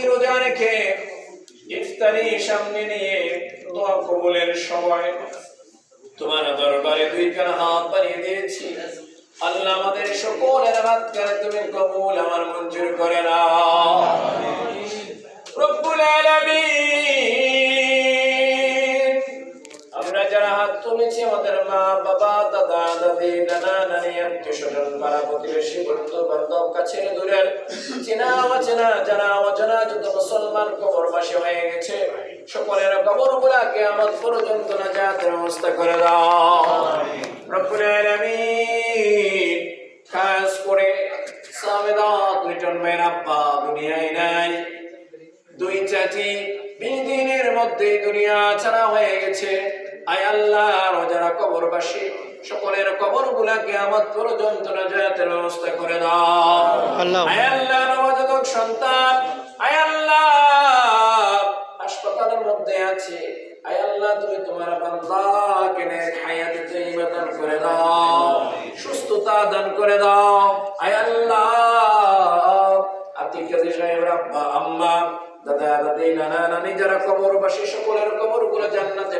রোজা রেখে ইফতারি সামনে নিয়ে দোয়া কবুলের সময় তোমার দরবারে দুই কান হাত বাড়িয়ে দিয়েছি। আল্লাহ আমাদের সকলের হাতকে তুমি কবুল আমার মঞ্জুর করে নাও। রব্বুল আলামিন, আমরা যারা হাত তুলেছি আমাদের মা বাবা দাদা দাদি নানা নানি আত্মীয় স্বজন পাড়া প্রতিবেশী বন্ধু বান্ধব কাছের দূরের চেনা অচেনা যারা অজানা যত মুসলমান কবরবাসী হয়ে গেছে সকলের কবরগুলা কিয়ামত পর্যন্ত নাজাতের ব্যবস্থা করে দাও। রব্বুল আলামিন, খাস করে সামেদাত লিটন মেয়ের আব্বা দুনিয়ায় নাই, দুই চাচি 20 দিনের মধ্যে দুনিয়া ছাড়া হয়ে গেছে। আয় আল্লাহ, যারা কবরবাসী সকলের কবরগুলা কিয়ামত পর্যন্ত নাজাতের ব্যবস্থা করে দাও। আয় আল্লাহ, নবজাতক সন্তান আয় আল্লাহ হাসপাতালের মধ্যে আছে, আয় আল্লাহ তুমি তোমার বান্দাকে নেক হায়াতে তাইয়্যিবা দান করে দাও, সুস্থতা দান করে দাও। আয় আল্লাহ, আতিক কাজী সাহেবের আব্বা আম্মা দাদা দাদি নানা নানি যারা কবরবাসী সকলের কবরগুলো জান্নাতে